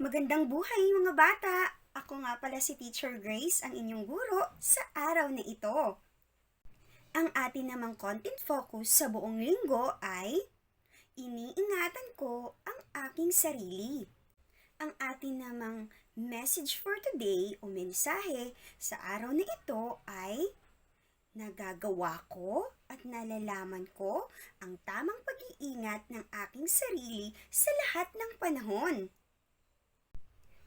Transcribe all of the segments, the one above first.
Magandang buhay mga bata! Ako nga pala si Teacher Grace, ang inyong guro sa araw na ito. Ang atin namang content focus sa buong linggo ay iniingatan ko ang aking sarili. Ang atin namang message for today o mensahe sa araw na ito ay nagagawa ko at nalalaman ko ang tamang pag-iingat ng aking sarili sa lahat ng panahon.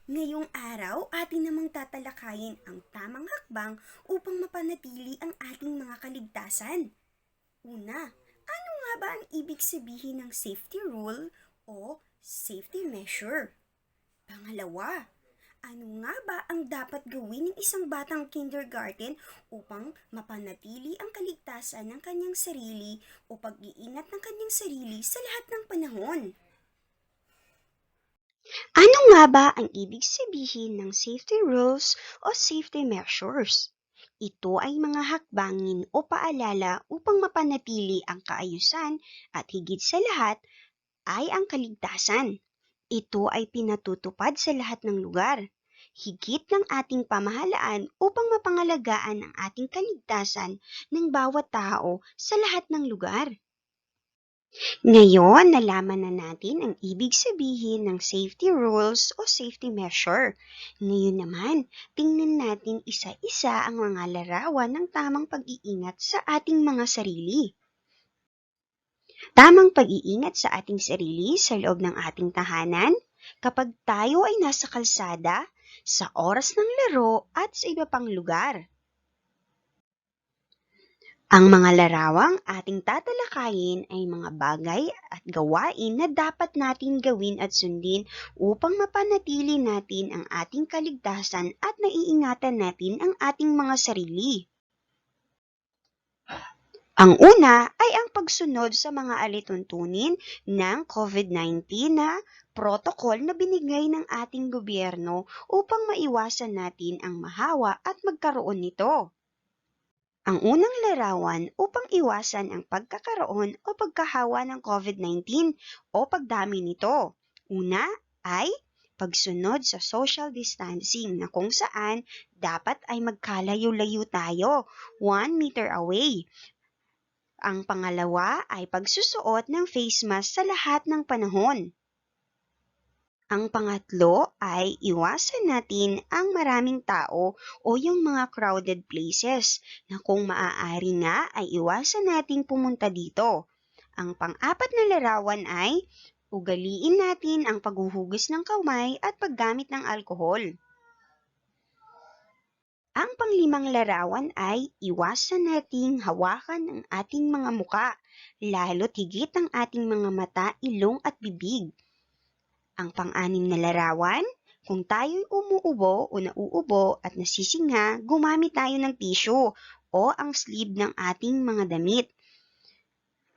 Ngayong araw, atin namang tatalakayin ang tamang hakbang upang mapanatili ang ating mga kaligtasan. Una, ano nga ba ang ibig sabihin ng safety rule o safety measure? Pangalawa, ano nga ba ang dapat gawin ng isang batang kindergarten upang mapanatili ang kaligtasan ng kanyang sarili o pag-iingat ng kanyang sarili sa lahat ng panahon? Ano nga ba ang ibig sabihin ng safety rules o safety measures? Ito ay mga hakbangin o paalala upang mapanatili ang kaayusan at higit sa lahat ay ang kaligtasan. Ito ay pinatutupad sa lahat ng lugar, higit ng ating pamahalaan upang mapangalagaan ang ating kaligtasan ng bawat tao sa lahat ng lugar. Ngayon, nalaman na natin ang ibig sabihin ng safety rules o safety measure. Ngayon naman, tingnan natin isa-isa ang mga larawan ng tamang pag-iingat sa ating mga sarili. Tamang pag-iingat sa ating sarili sa loob ng ating tahanan kapag tayo ay nasa kalsada, sa oras ng laro at sa iba pang lugar. Ang mga larawang ating tatalakayin ay mga bagay at gawain na dapat nating gawin at sundin upang mapanatili natin ang ating kaligtasan at naiingatan natin ang ating mga sarili. Ang una ay ang pagsunod sa mga alituntunin ng COVID-19 na protocol na binigay ng ating gobyerno upang maiwasan natin ang mahawa at magkaroon nito. Ang unang larawan upang iwasan ang pagkakaroon o pagkahawa ng COVID-19 o pagdami nito. Una ay pagsunod sa social distancing na kung saan dapat ay magkalayo-layo tayo, 1 meter away. Ang pangalawa ay pagsusuot ng face mask sa lahat ng panahon. Ang pangatlo ay iwasan natin ang maraming tao o yung mga crowded places na kung maaari nga ay iwasan nating pumunta dito. Ang pang-apat na larawan ay ugaliin natin ang paghuhugas ng kamay at paggamit ng alkohol. Ang panglimang larawan ay iwasan nating hawakan ang ating mga muka, lalo't higit ang ating mga mata, ilong at bibig. Ang pang-anim na larawan, kung tayo'y umuubo o nauubo at nasisinga, gumamit tayo ng tissue o ang sleeve ng ating mga damit.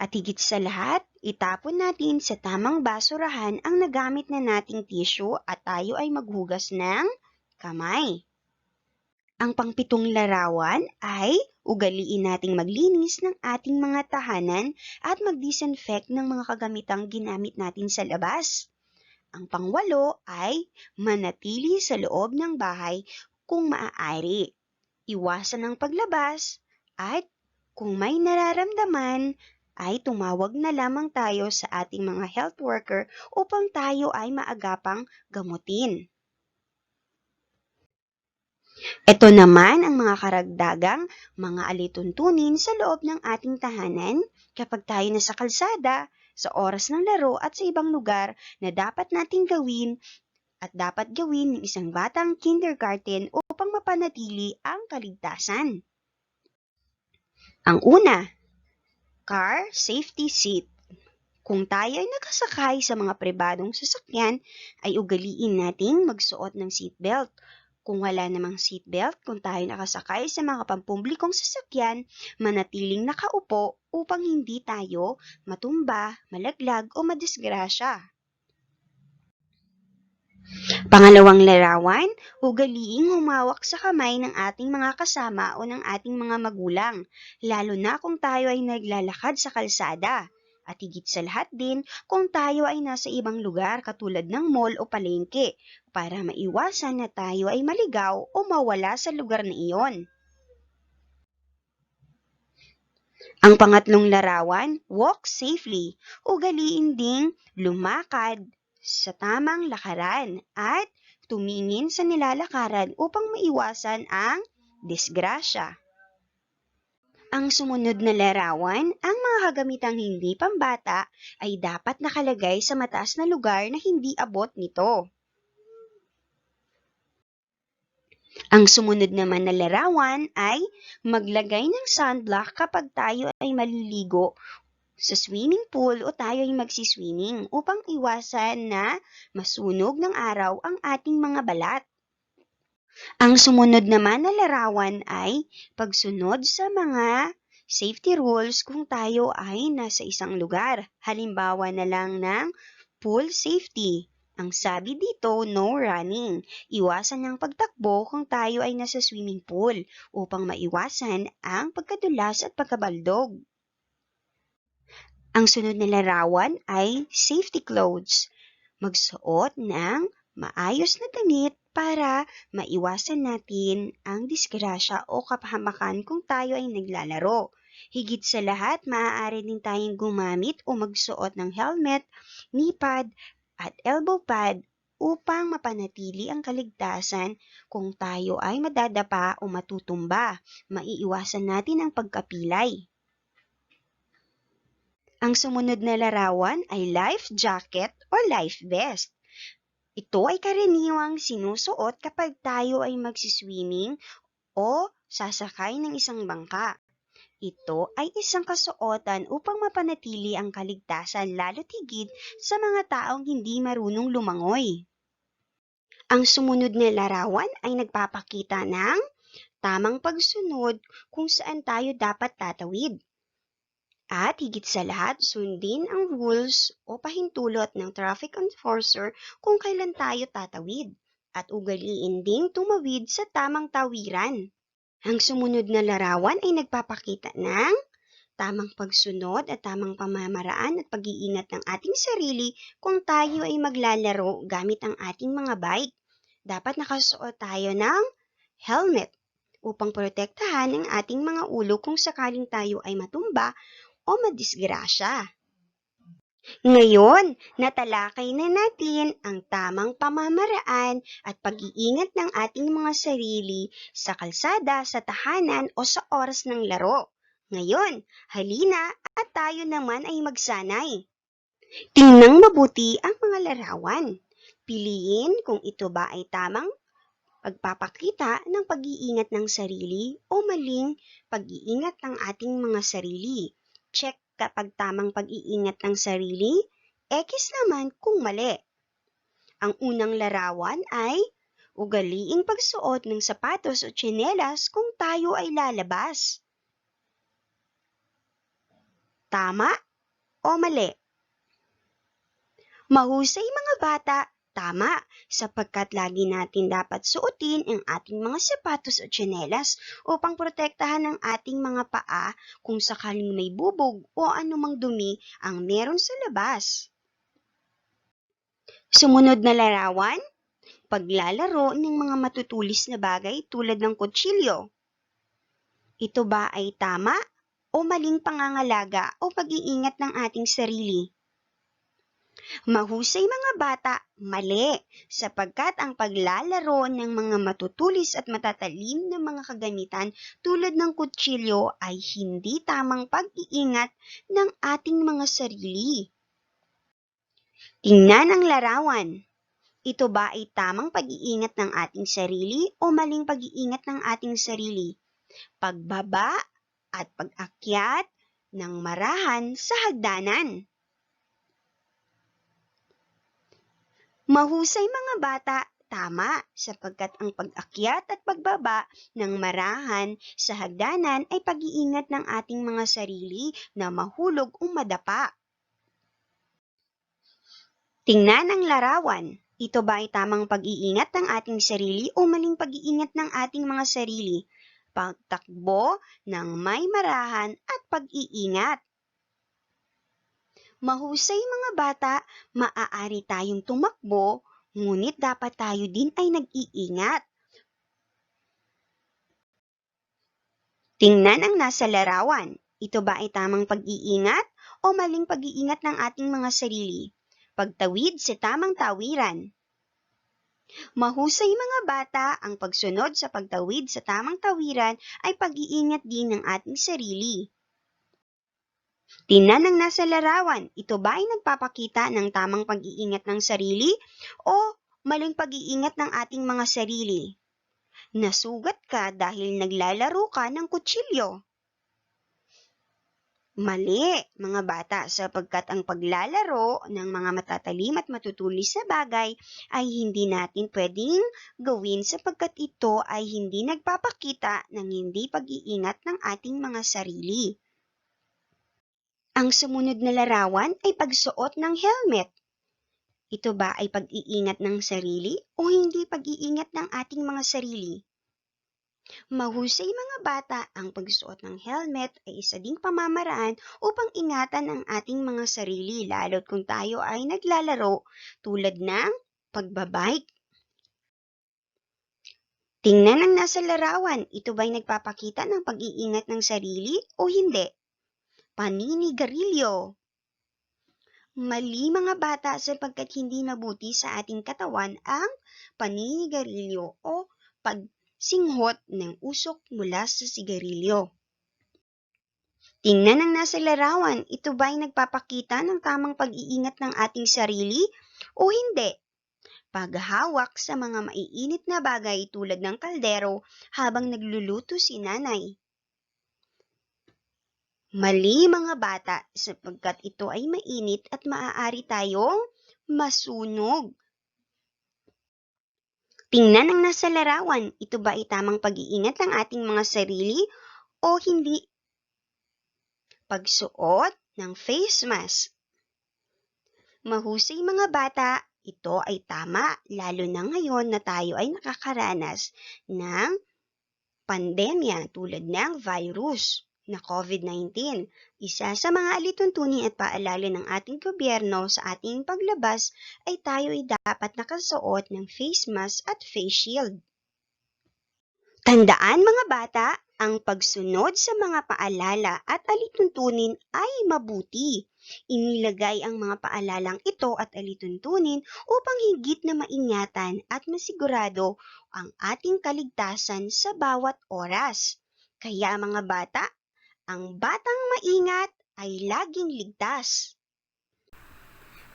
At higit sa lahat, itapon natin sa tamang basurahan ang nagamit na nating tissue at tayo ay maghugas ng kamay. Ang pangpitong larawan ay ugaliin nating maglinis ng ating mga tahanan at mag-disinfect ng mga kagamitang ginamit natin sa labas. Ang pangwalo ay manatili sa loob ng bahay kung maaari. Iwasan ang paglabas at kung may nararamdaman ay tumawag na lamang tayo sa ating mga health worker upang tayo ay maagapang gamutin. Ito naman ang mga karagdagang mga alituntunin sa loob ng ating tahanan kapag tayo nasa kalsada, sa oras ng laro at sa ibang lugar na dapat nating gawin at dapat gawin ng isang batang kindergarten upang mapanatili ang kaligtasan. Ang una, car safety seat. Kung tayo ay nakasakay sa mga pribadong sasakyan, ay ugaliin nating magsuot ng seatbelt. Kung wala namang seatbelt, kung tayo nakasakay sa mga pampublikong sasakyan, manatiling nakaupo upang hindi tayo matumba, malaglag o madisgrasya. Pangalawang larawan, ugaliing humawak sa kamay ng ating mga kasama o ng ating mga magulang, lalo na kung tayo ay naglalakad sa kalsada. At higit sa lahat din kung tayo ay nasa ibang lugar katulad ng mall o palengke para maiwasan na tayo ay maligaw o mawala sa lugar na iyon. Ang pangatlong larawan, walk safely. Ugaliin ding lumakad sa tamang lakaran at tumingin sa nilalakaran upang maiwasan ang disgrasya. Ang sumunod na larawan, ang mga kagamitang hindi pambata ay dapat nakalagay sa mataas na lugar na hindi abot nito. Ang sumunod naman na larawan ay maglagay ng sunblock kapag tayo ay maliligo sa swimming pool o tayo ay magsiswimming upang iwasan na masunog ng araw ang ating mga balat. Ang sumunod naman na larawan ay pagsunod sa mga safety rules kung tayo ay nasa isang lugar. Halimbawa na lang ng pool safety. Ang sabi dito, no running. Iwasan ang pagtakbo kung tayo ay nasa swimming pool upang maiwasan ang pagkadulas at pagkabaldog. Ang sunod na larawan ay safety clothes. Magsuot ng maayos na damit para maiwasan natin ang disgrasya o kapahamakan kung tayo ay naglalaro. Higit sa lahat, maaari din tayong gumamit o magsuot ng helmet, knee pad, at elbow pad upang mapanatili ang kaligtasan kung tayo ay madadapa o matutumba. Maiiwasan natin ang pagkapilay. Ang sumunod na larawan ay life jacket o life vest. Ito ay karaniwang sinusuot kapag tayo ay magsiswimming o sasakay ng isang bangka. Ito ay isang kasuotan upang mapanatili ang kaligtasan lalo't higit sa mga taong hindi marunong lumangoy. Ang sumunod na larawan ay nagpapakita ng tamang pagsunod kung saan tayo dapat tatawid. At higit sa lahat, sundin ang rules o pahintulot ng traffic enforcer kung kailan tayo tatawid. At ugaliin ding tumawid sa tamang tawiran. Ang sumunod na larawan ay nagpapakita ng tamang pagsunod at tamang pamamaraan at pag-iingat ng ating sarili kung tayo ay maglalaro gamit ang ating mga bike. Dapat nakasuot tayo ng helmet upang protektahan ang ating mga ulo kung sakaling tayo ay matumba o madisgrasya. Ngayon, natalakay na natin ang tamang pamamaraan at pag-iingat ng ating mga sarili sa kalsada, sa tahanan o sa oras ng laro. Ngayon, halina at tayo naman ay magsanay. Tingnan mabuti ang mga larawan. Piliin kung ito ba ay tamang pagpapakita ng pag-iingat ng sarili o maling pag-iingat ng ating mga sarili. Check kapag tamang pag-iingat ng sarili, X naman kung mali. Ang unang larawan ay ugaliing pagsuot ng sapatos o tsinelas kung tayo ay lalabas. Tama o mali? Mahusay mga bata, tama, sapagkat lagi natin dapat suotin ang ating mga sapatos o tsinelas upang protektahan ang ating mga paa kung sakaling may bubog o anumang dumi ang meron sa labas. Sumunod na larawan, paglalaro ng mga matutulis na bagay tulad ng kutsilyo. Ito ba ay tama o maling pangangalaga o pag-iingat ng ating sarili? Mahusay mga bata, mali, sapagkat ang paglalaro ng mga matutulis at matatalim na mga kagamitan tulad ng kutsilyo ay hindi tamang pag-iingat ng ating mga sarili. Tingnan ang larawan. Ito ba ay tamang pag-iingat ng ating sarili o maling pag-iingat ng ating sarili? Pagbaba at pag-akyat ng marahan sa hagdanan. Mahusay mga bata, tama, sapagkat ang pag-akyat at pagbaba ng marahan sa hagdanan ay pag-iingat ng ating mga sarili na mahulog o madapa. Tingnan ang larawan. Ito ba ay tamang pag-iingat ng ating sarili o maling pag-iingat ng ating mga sarili? Pagtakbo ng may marahan at pag-iingat. Mahusay mga bata, maaari tayong tumakbo, ngunit dapat tayo din ay nag-iingat. Tingnan ang nasa larawan. Ito ba ay tamang pag-iingat o maling pag-iingat ng ating mga sarili? Pagtawid sa tamang tawiran. Mahusay mga bata, ang pagsunod sa pagtawid sa tamang tawiran ay pag-iingat din ng ating sarili. Tingnan ang nasa larawan. Ito ba ay nagpapakita ng tamang pag-iingat ng sarili o maling pag-iingat ng ating mga sarili? Nasugat ka dahil naglalaro ka ng kutsilyo. Mali, mga bata, sapagkat ang paglalaro ng mga matatalim at matutulis na bagay ay hindi natin pwedeng gawin sapagkat ito ay hindi nagpapakita ng hindi pag-iingat ng ating mga sarili. Ang sumunod na larawan ay pagsuot ng helmet. Ito ba ay pag-iingat ng sarili o hindi pag-iingat ng ating mga sarili? Mahusay mga bata, ang pagsuot ng helmet ay isa ding pamamaraan upang ingatan ang ating mga sarili lalo't kung tayo ay naglalaro tulad ng pagbabike. Tingnan ang nasa larawan, ito ba'y nagpapakita ng pag-iingat ng sarili o hindi? Paninigarilyo. Mali mga bata sapagkat hindi mabuti sa ating katawan ang paninigarilyo o pagsinghot ng usok mula sa sigarilyo. Tingnan ang nasa larawan, ito ba ay nagpapakita ng tamang pag-iingat ng ating sarili o hindi? Paghahawak sa mga maiinit na bagay tulad ng kaldero habang nagluluto si nanay. Mali mga bata sapagkat ito ay mainit at maaari tayong masunog. Tingnan ang nasa larawan, ito ba ay tamang pag-iingat ng ating mga sarili o hindi? Pagsuot ng face mask. Mahusay mga bata, ito ay tama lalo na ngayon na tayo ay nakakaranas ng pandemya tulad ng virus na COVID-19. Isa sa mga alituntunin at paalala ng ating gobyerno sa ating paglabas ay tayo ay dapat nakasuot ng face mask at face shield. Tandaan mga bata, ang pagsunod sa mga paalala at alituntunin ay mabuti. Inilagay ang mga paalalang ito at alituntunin upang higit na maingatan at masigurado ang ating kaligtasan sa bawat oras. Kaya mga bata, ang batang maingat ay laging ligtas.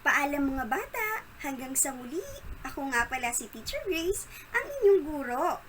Paalam mga bata, hanggang sa muli. Ako nga pala si Teacher Grace, ang inyong guro.